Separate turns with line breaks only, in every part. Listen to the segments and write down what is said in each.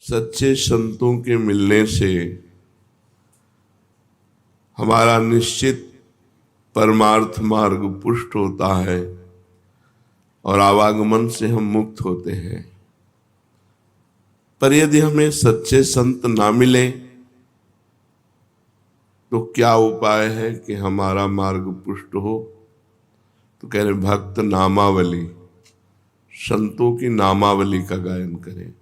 सच्चे संतों के मिलने से हमारा निश्चित परमार्थ मार्ग पुष्ट होता है और आवागमन से हम मुक्त होते हैं। पर यदि हमें सच्चे संत ना मिले तो क्या उपाय है कि हमारा मार्ग पुष्ट हो? तो कह रहे भक्त नामावली, संतों की नामावली का गायन करें।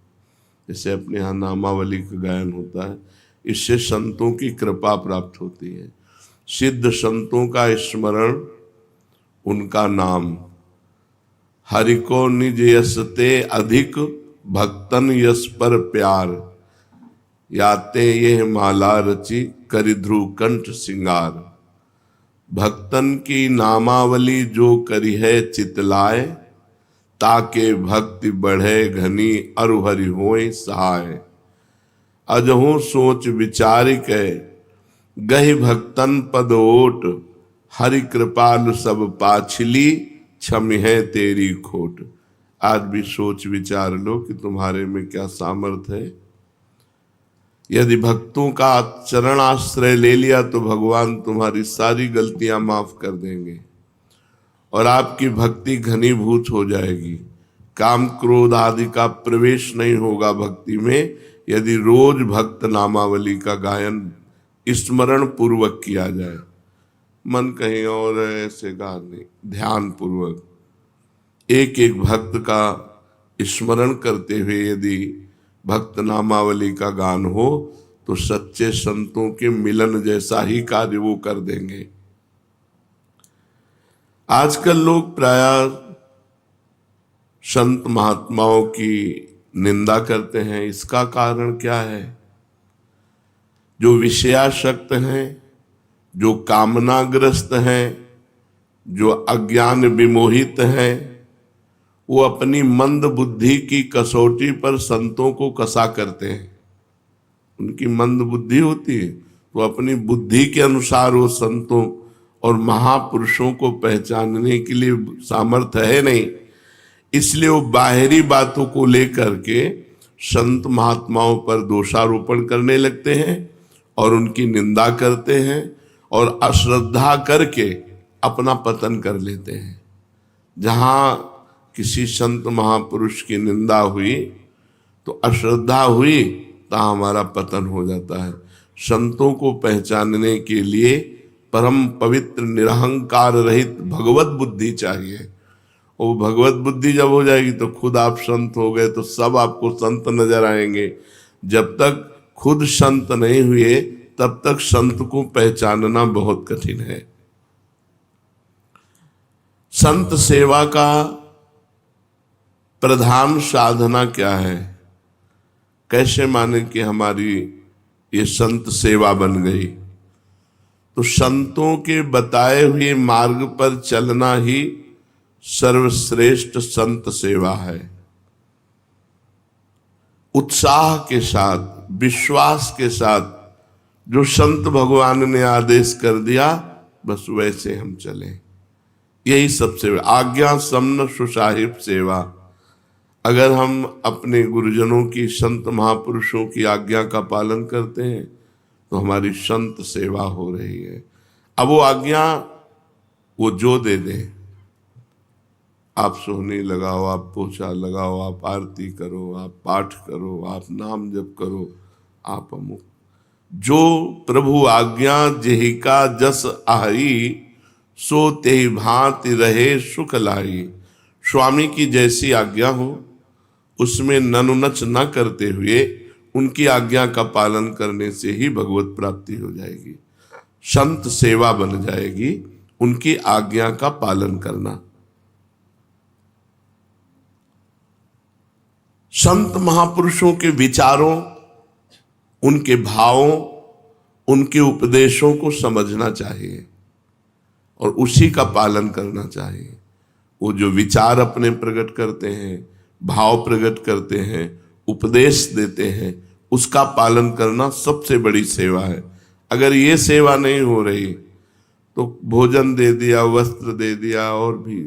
जैसे अपने यहाँ नामावली का गायन होता है, इससे संतों की कृपा प्राप्त होती है। सिद्ध संतों का स्मरण, उनका नाम, हरि को निज यसते अधिक भक्तन यस पर प्यार, याते ये माला रची करि ध्रुव कंठ सिंगार। भक्तन की नामावली जो करी है चितलाए, ताके भक्ति बढ़े घनी अरु हरि होए सहाय। अजहु सोच विचार के गहि भक्तन पद ओट, हरि कृपाल सब पाछली क्षमि है तेरी खोट। आज भी सोच विचार लो कि तुम्हारे में क्या सामर्थ है। यदि भक्तों का चरण आश्रय ले लिया तो भगवान तुम्हारी सारी गलतियां माफ कर देंगे और आपकी भक्ति घनीभूत हो जाएगी। काम क्रोध आदि का प्रवेश नहीं होगा भक्ति में, यदि रोज भक्त नामावली का गायन स्मरण पूर्वक किया जाए। मन कहीं और ऐसे गा नहीं, ध्यान पूर्वक एक एक भक्त का स्मरण करते हुए यदि भक्त नामावली का गान हो तो सच्चे संतों के मिलन जैसा ही कार्य वो कर देंगे। आजकल लोग प्रायः संत महात्माओं की निंदा करते हैं। इसका कारण क्या है? जो विषयासक्त हैं, जो कामनाग्रस्त हैं, जो अज्ञान विमोहित हैं, वो अपनी मंद बुद्धि की कसौटी पर संतों को कसा करते हैं। उनकी मंद बुद्धि होती है तो अपनी बुद्धि के अनुसार वो संतों और महापुरुषों को पहचानने के लिए सामर्थ्य है नहीं, इसलिए वो बाहरी बातों को लेकर के संत महात्माओं पर दोषारोपण करने लगते हैं और उनकी निंदा करते हैं और अश्रद्धा करके अपना पतन कर लेते हैं। जहां किसी संत महापुरुष की निंदा हुई तो अश्रद्धा हुई तो हमारा पतन हो जाता है। संतों को पहचानने के लिए परम पवित्र निरहंकार रहित भगवत बुद्धि चाहिए। और भगवत बुद्धि जब हो जाएगी तो खुद आप संत हो गए तो सब आपको संत नजर आएंगे। जब तक खुद संत नहीं हुए तब तक संत को पहचानना बहुत कठिन है। संत सेवा का प्रधान साधना क्या है? कैसे माने कि हमारी ये संत सेवा बन गई? तो संतों के बताए हुए मार्ग पर चलना ही सर्वश्रेष्ठ संत सेवा है। उत्साह के साथ, विश्वास के साथ जो संत भगवान ने आदेश कर दिया बस वैसे हम चलें, यही सबसे आज्ञा समन सुसाहिब सेवा। अगर हम अपने गुरुजनों की, संत महापुरुषों की आज्ञा का पालन करते हैं तो हमारी संत सेवा हो रही है। अब वो आज्ञा वो जो दे दे, आप सोहनी लगाओ, आप पोछा लगाओ, आप आरती करो, आप पाठ करो, आप नाम जप करो, आप अमुक, जो प्रभु आज्ञा जेहिका जस आही, सो तेहि भांति रहे सुख लाई। स्वामी की जैसी आज्ञा हो उसमें ननुनच न करते हुए उनकी आज्ञा का पालन करने से ही भगवत प्राप्ति हो जाएगी, संत सेवा बन जाएगी, उनकी आज्ञा का पालन करना। संत महापुरुषों के विचारों, उनके भावों, उनके उपदेशों को समझना चाहिए और उसी का पालन करना चाहिए। वो जो विचार अपने प्रकट करते हैं, भाव प्रकट करते हैं, उपदेश देते हैं, उसका पालन करना सबसे बड़ी सेवा है। अगर ये सेवा नहीं हो रही तो भोजन दे दिया, वस्त्र दे दिया, और भी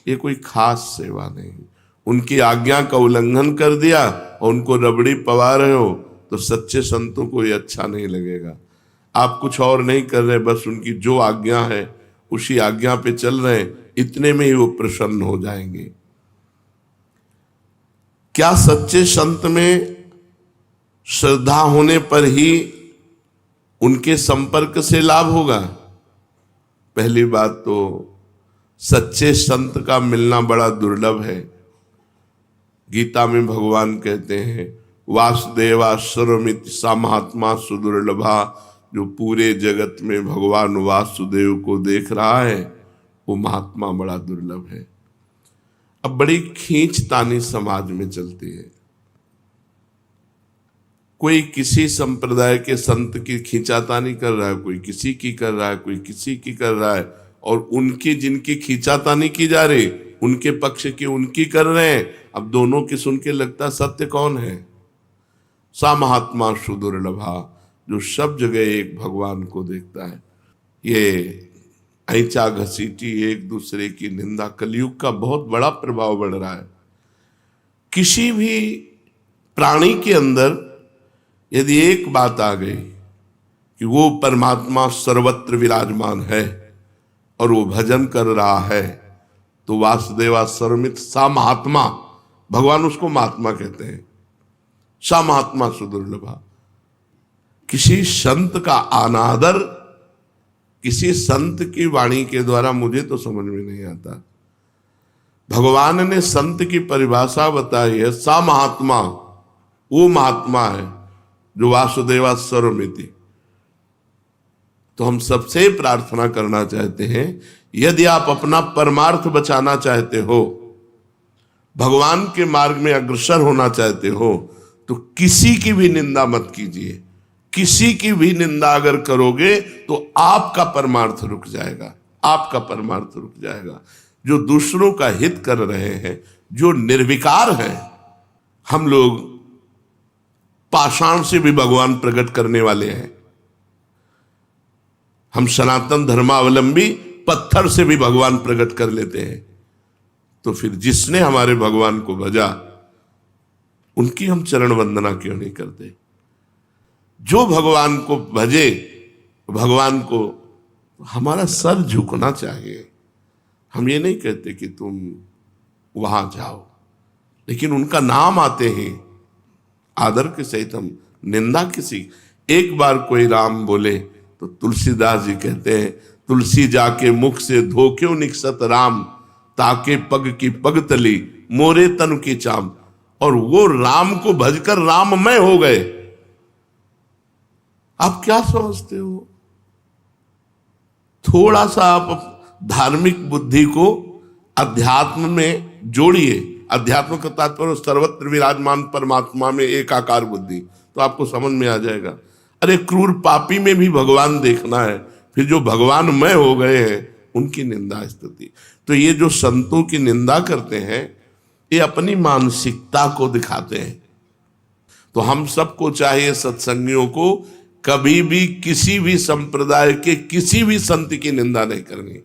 ये कोई खास सेवा नहीं। उनकी आज्ञा का उल्लंघन कर दिया और उनको रबड़ी पवा रहे हो तो सच्चे संतों को ये अच्छा नहीं लगेगा। आप कुछ और नहीं कर रहे, बस उनकी जो आज्ञा है उसी आज्ञा पे चल रहे हैं, इतने में ही वो प्रसन्न हो जाएंगे। क्या सच्चे संत में श्रद्धा होने पर ही उनके संपर्क से लाभ होगा? पहली बात तो सच्चे संत का मिलना बड़ा दुर्लभ है। गीता में भगवान कहते हैं वासुदेवा सर्वमिति सा महात्मा सुदुर्लभा। जो पूरे जगत में भगवान वासुदेव को देख रहा है वो महात्मा बड़ा दुर्लभ है। अब बड़ी खींचतानी समाज में चलती है। कोई किसी संप्रदाय के संत की खींचातानी कर रहा है, कोई किसी की कर रहा है, कोई किसी की कर रहा है, और उनकी जिनकी खींचातानी की जा रही उनके पक्ष की उनकी कर रहे हैं। अब दोनों की सुन के लगता सत्य कौन है? सा महात्मा सुदुर्लभा, जो सब जगह एक भगवान को देखता है। ये ऐंचा घसीटी एक दूसरे की निंदा कलयुग का बहुत बड़ा प्रभाव बढ़ रहा है। किसी भी प्राणी के अंदर यदि एक बात आ गई कि वो परमात्मा सर्वत्र विराजमान है और वो भजन कर रहा है तो वासुदेवा सर्वमित सा महात्मा, भगवान उसको महात्मा कहते हैं। सा महात्मा सुदुर्लभा। किसी संत का अनादर किसी संत की वाणी के द्वारा मुझे तो समझ में नहीं आता। भगवान ने संत की परिभाषा बताई है, सा महात्मा वो महात्मा है जो वासुदेवा सर्वमिति। तो हम सबसे प्रार्थना करना चाहते हैं, यदि आप अपना परमार्थ बचाना चाहते हो, भगवान के मार्ग में अग्रसर होना चाहते हो, तो किसी की भी निंदा मत कीजिए। किसी की भी निंदा अगर करोगे तो आपका परमार्थ रुक जाएगा, आपका परमार्थ रुक जाएगा। जो दूसरों का हित कर रहे हैं, जो निर्विकार हैं, हम लोग पाषाण से भी भगवान प्रकट करने वाले हैं। हम सनातन धर्मावलंबी पत्थर से भी भगवान प्रकट कर लेते हैं। तो फिर जिसने हमारे भगवान को भजा उनकी हम चरण वंदना क्यों नहीं करते? जो भगवान को भजे, भगवान को हमारा सर झुकना चाहिए। हम ये नहीं कहते कि तुम वहां जाओ, लेकिन उनका नाम आते ही आदर के सहित हम निंदा किसी। एक बार कोई राम बोले तो तुलसीदास जी कहते हैं, तुलसी जाके मुख से धो क्यों निकसत राम, ताके पग की पग तली मोरे तन की चाम। और वो राम को भजकर राममय हो गए। आप क्या समझते हो? थोड़ा सा आप धार्मिक बुद्धि को अध्यात्म में जोड़िए। अध्यात्म का तात्पर्य सर्वत्र विराजमान परमात्मा में एकाकार बुद्धि, तो आपको समझ में आ जाएगा। अरे क्रूर पापी में भी भगवान देखना है, फिर जो भगवानमय हो गए हैं उनकी निंदा स्तुति। तो ये जो संतों की निंदा करते हैं ये अपनी मानसिकता को दिखाते हैं। तो हम सबको चाहिए, सत्संगियों को, कभी भी किसी भी संप्रदाय के किसी भी संत की निंदा नहीं करनी।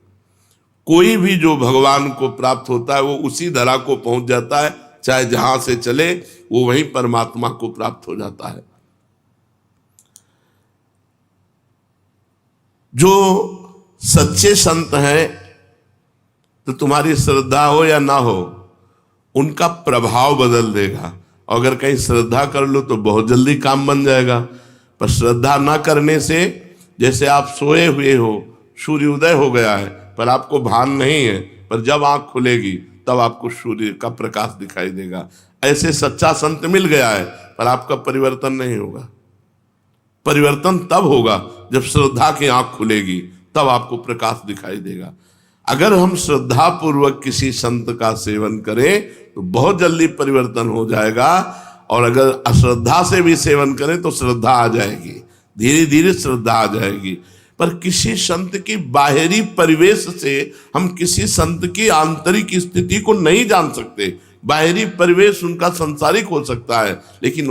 कोई भी जो भगवान को प्राप्त होता है वो उसी धरा को पहुंच जाता है, चाहे जहां से चले वो वहीं परमात्मा को प्राप्त हो जाता है। जो सच्चे संत हैं, तो तुम्हारी श्रद्धा हो या ना हो, उनका प्रभाव बदल देगा। और अगर कहीं श्रद्धा कर लो तो बहुत जल्दी काम बन जाएगा। पर श्रद्धा ना करने से, जैसे आप सोए हुए हो, सूर्योदय हो गया है पर आपको भान नहीं है, पर जब आंख खुलेगी तब आपको सूर्य का प्रकाश दिखाई देगा। ऐसे सच्चा संत मिल गया है पर आपका परिवर्तन नहीं होगा। परिवर्तन तब होगा जब श्रद्धा की आंख खुलेगी, तब आपको प्रकाश दिखाई देगा। अगर हम श्रद्धा पूर्वक किसी संत का सेवन करें तो बहुत जल्दी परिवर्तन हो जाएगा, और अगर अश्रद्धा से भी सेवन करें तो श्रद्धा आ जाएगी, धीरे धीरे श्रद्धा आ जाएगी। पर किसी संत की बाहरी परिवेश से हम किसी संत की आंतरिक स्थिति को नहीं जान सकते। बाहरी परिवेश उनका संसारिक हो सकता है, लेकिन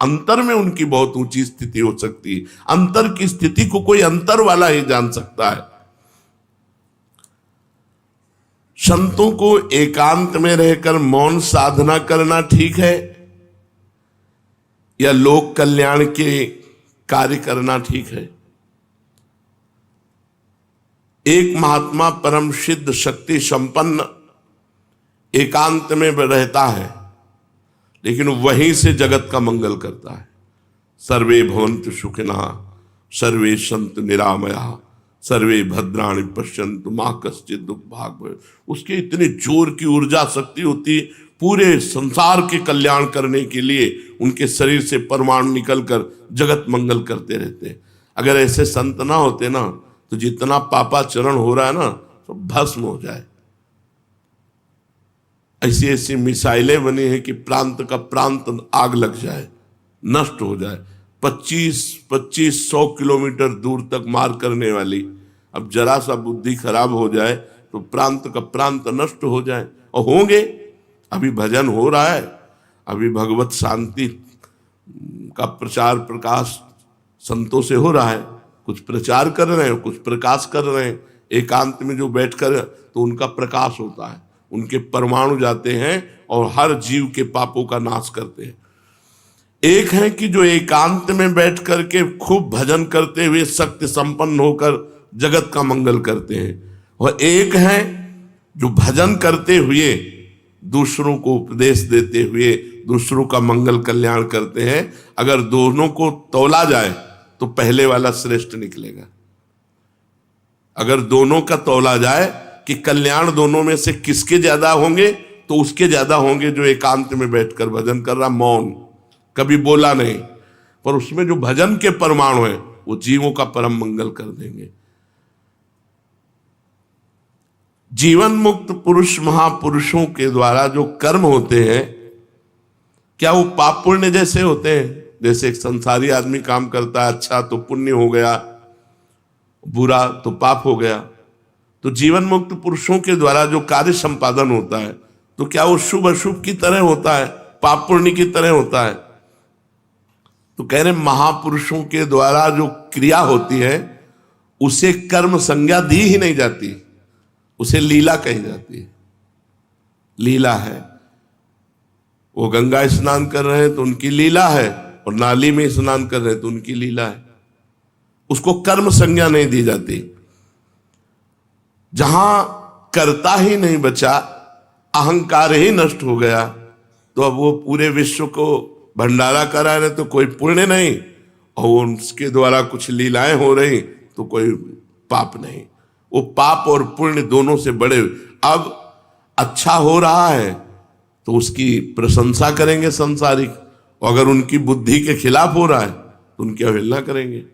अंतर में उनकी बहुत ऊंची स्थिति हो सकती है। अंतर की स्थिति को कोई अंतर वाला ही जान सकता है। संतों को एकांत में रहकर मौन साधना करना ठीक है, या लोक कल्याण के कार्य करना ठीक है? एक महात्मा परम सिद्ध शक्ति संपन्न एकांत में रहता है, लेकिन वहीं से जगत का मंगल करता है। सर्वे भवन्तु सुखिनः, सर्वे सन्तु निरामयाः, सर्वे भद्राणि पश्यन्तु मा कश्चित् दुःखभाग् भवेत्। उसके इतने जोर की ऊर्जा शक्ति होती, पूरे संसार के कल्याण करने के लिए उनके शरीर से परमाणु निकलकर जगत मंगल करते रहते। अगर ऐसे संत ना होते ना, तो जितना पापाचरण हो रहा है ना, तो भस्म हो जाए। ऐसी ऐसी मिसाइलें बनी है कि प्रांत का प्रांत आग लग जाए, नष्ट हो जाए। 2500 किलोमीटर दूर तक मार करने वाली, अब जरा सा बुद्धि खराब हो जाए तो प्रांत का प्रांत नष्ट हो जाए। और होंगे, अभी भजन हो रहा है, अभी भगवत शांति का प्रचार प्रकाश संतों से हो रहा है। कुछ प्रचार कर रहे हैं, कुछ प्रकाश कर रहे हैं। एकांत में जो बैठकर तो उनका प्रकाश होता है, उनके परमाणु जाते हैं और हर जीव के पापों का नाश करते हैं। एक है कि जो एकांत में बैठ करके खूब भजन करते हुए शक्ति संपन्न होकर जगत का मंगल करते हैं, और एक है जो भजन करते हुए दूसरों को उपदेश देते हुए दूसरों का मंगल कल्याण करते हैं। अगर दोनों को तौला जाए तो पहले वाला श्रेष्ठ निकलेगा। अगर दोनों का तौला जाए कि कल्याण दोनों में से किसके ज्यादा होंगे, तो उसके ज्यादा होंगे जो एकांत में बैठकर भजन कर रहा, मौन, कभी बोला नहीं, पर उसमें जो भजन के परमाणु है वो जीवों का परम मंगल कर देंगे। जीवन मुक्त पुरुष महापुरुषों के द्वारा जो कर्म होते हैं, क्या वो पाप पुण्य जैसे होते हैं? जैसे एक संसारी आदमी काम करता है, अच्छा तो पुण्य हो गया, बुरा तो पाप हो गया। तो जीवन मुक्त पुरुषों के द्वारा जो कार्य संपादन होता है, तो क्या वो शुभ अशुभ की तरह होता है, पाप पुण्य की तरह होता है? तो कह रहे महापुरुषों के द्वारा जो क्रिया होती है उसे कर्म संज्ञा दी ही नहीं जाती, उसे लीला कही जाती है। लीला है, वो गंगा स्नान कर रहे हैं तो उनकी लीला है, और नाली में स्नान कर रहे हैं तो उनकी लीला है। उसको कर्म संज्ञा नहीं दी जाती। जहां कर्ता ही नहीं बचा, अहंकार ही नष्ट हो गया, तो अब वो पूरे विश्व को भंडारा करा रहे तो कोई पुण्य नहीं, और उसके द्वारा कुछ लीलाएं हो रही तो कोई पाप नहीं। वो पाप और पुण्य दोनों से बड़े। अब अच्छा हो रहा है तो उसकी प्रशंसा करेंगे संसारिक, और अगर उनकी बुद्धि के खिलाफ हो रहा है तो उनकी अवहेलना करेंगे।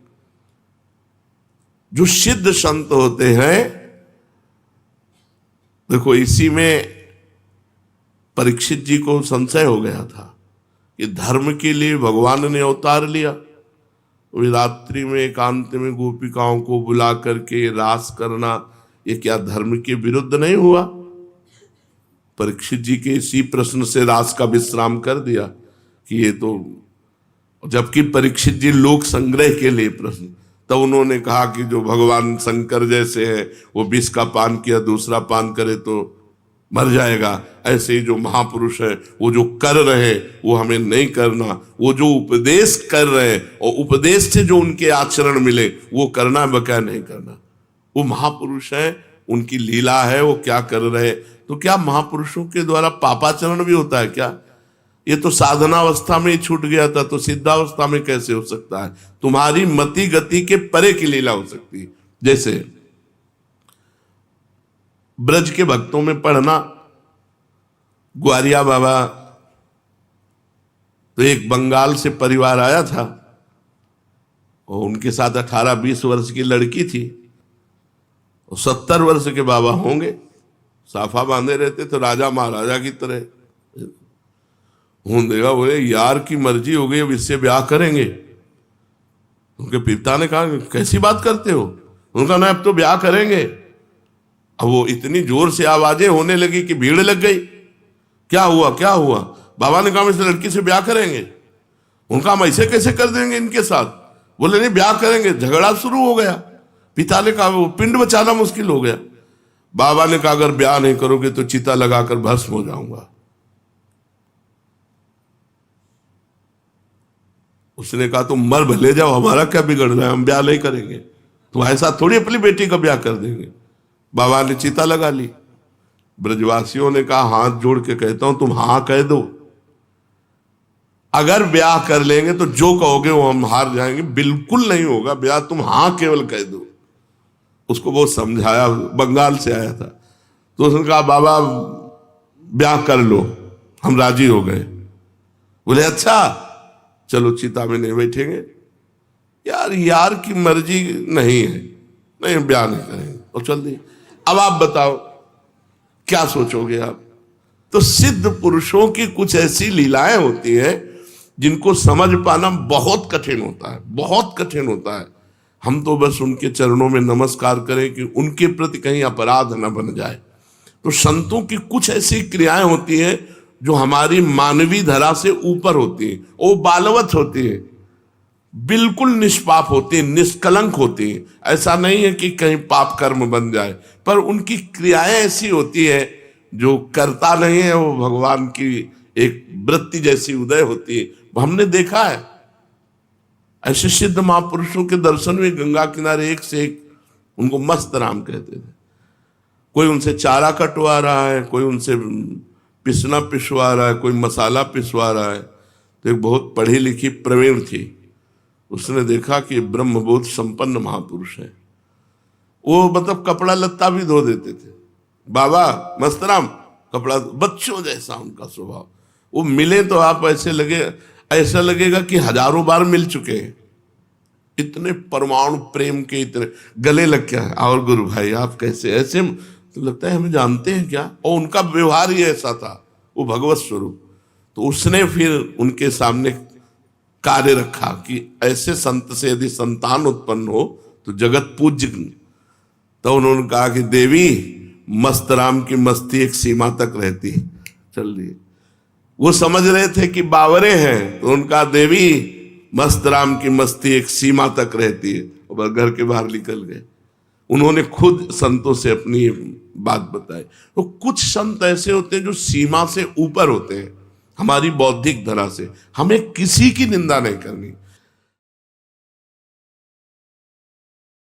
जो सिद्ध संत होते हैं, देखो इसी में परीक्षित जी को संशय हो गया था कि धर्म के लिए भगवान ने अवतार लिया। रात्रि में एकांत में गोपिकाओं को बुला करके रास करना, ये क्या धर्म के विरुद्ध नहीं हुआ? परीक्षित जी के इसी प्रश्न से रास का विश्राम कर दिया कि ये तो, जबकि परीक्षित जी लोक संग्रह के लिए प्रश्न, तब उन्होंने कहा कि जो भगवान शंकर जैसे हैं वो विष का पान किया, दूसरा पान करे तो मर जाएगा। ऐसे ही जो महापुरुष है वो जो कर रहे वो हमें नहीं करना, वो जो उपदेश कर रहे हैं और उपदेश से जो उनके आचरण मिले वो करना, बकाया नहीं करना। वो महापुरुष है, उनकी लीला है, वो क्या कर रहे। तो क्या महापुरुषों के द्वारा पापाचरण भी होता है क्या? ये तो साधनावस्था में ही छूट गया था, तो सिद्धावस्था में कैसे हो सकता है? तुम्हारी मति गति के परे की लीला हो सकती है। जैसे ब्रज के भक्तों में पढ़ना, ग्वारिया बाबा, तो एक बंगाल से परिवार आया था और उनके साथ 18-20 वर्ष की लड़की थी, और 70 वर्ष के बाबा होंगे, साफा बांधे रहते थे राजा महाराजा की तरह। देखा, बोले यार की मर्जी हो गई, अब इससे ब्याह करेंगे। उनके पिता ने कहा कैसी बात करते हो? उनका ना अब तो ब्याह करेंगे। अब वो इतनी जोर से आवाजें होने लगी कि भीड़ लग गई। क्या हुआ क्या हुआ? बाबा ने कहा हम इस लड़की से ब्याह करेंगे। उनका हम ऐसे कैसे कर देंगे इनके साथ? बोले नहीं ब्याह करेंगे। झगड़ा शुरू हो गया। पिता ने कहा वो पिंड बचाना मुश्किल हो गया। बाबा ने कहा अगर ब्याह नहीं करोगे तो चिता लगाकर भस्म हो जाऊंगा। उसने कहा तुम मर भले जाओ, हमारा क्या बिगड़ रहा है, हम ब्याह नहीं करेंगे, तुम ऐसा थोड़ी अपनी बेटी का ब्याह कर देंगे। बाबा ने चिता लगा ली। ब्रजवासियों ने कहा हाथ जोड़ के कहता हूं तुम हाँ कह दो, अगर ब्याह कर लेंगे तो जो कहोगे वो हम हार जाएंगे, बिल्कुल नहीं होगा ब्याह, तुम हाँ केवल कह दो। उसको बहुत समझाया, बंगाल से आया था, तो उसने कहा बाबा ब्याह कर लो, हम राजी हो गए। बोले अच्छा चलो चिता में नहीं बैठेंगे। यार यार की मर्जी नहीं है, नहीं ब्याह नहीं करेंगे, और चल दिए। अब आप बताओ क्या सोचोगे आप। तो सिद्ध पुरुषों की कुछ ऐसी लीलाएं होती हैं जिनको समझ पाना बहुत कठिन होता है, बहुत कठिन होता है। हम तो बस उनके चरणों में नमस्कार करें कि उनके प्रति कहीं अपराध न बन जाए। तो संतों की कुछ ऐसी क्रियाएं होती हैं जो हमारी मानवीय धरा से ऊपर होती है, वो बालवत होती है, बिल्कुल निष्पाप होती है, निष्कलंक होती है। ऐसा नहीं है कि कहीं पाप कर्म बन जाए, पर उनकी क्रियाएं ऐसी होती है जो करता नहीं है, वो भगवान की एक वृत्ति जैसी उदय होती है। हमने देखा है ऐसे सिद्ध महापुरुषों के दर्शन में गंगा किनारे एक से एक, उनको मस्त राम कहते थे। कोई उनसे चारा कटवा रहा है, कोई उनसे पिसना पिसवा रहा है, कोई मसाला पिसवा रहा है। तो एक बहुत पढ़ी लिखी प्रवीण थी, उसने देखा कि ब्रह्मबोध संपन्न महापुरुष है, वो मतलब कपड़ा लत्ता भी धो देते थे। बाबा मस्तराम कपड़ा, बच्चों जैसा उनका स्वभाव। वो मिले तो आप ऐसा लगेगा कि हजारों बार मिल चुके हैं, इतने परमाणु प्रेम के, इतने गले लग क्या है। और गुरु भाई आप कैसे, ऐसे तो लगता है हमें जानते हैं क्या। और उनका व्यवहार ही ऐसा था, वो भगवत स्वरूप। तो उसने फिर उनके सामने कार्य रखा कि ऐसे संत से यदि संतान उत्पन्न हो तो जगत पूज्य। तो उन्होंने कहा कि देवी मस्त राम की मस्ती एक सीमा तक रहती, चल रही। वो समझ रहे थे कि बावरे हैं, तो उनका देवी मस्त राम की मस्ती एक सीमा तक रहती है, और घर के बाहर निकल गए। उन्होंने खुद संतों से अपनी बात बताई। तो कुछ संत ऐसे होते हैं जो सीमा से ऊपर होते हैं, हमारी बौद्धिक धरा से। हमें किसी की निंदा नहीं करनी,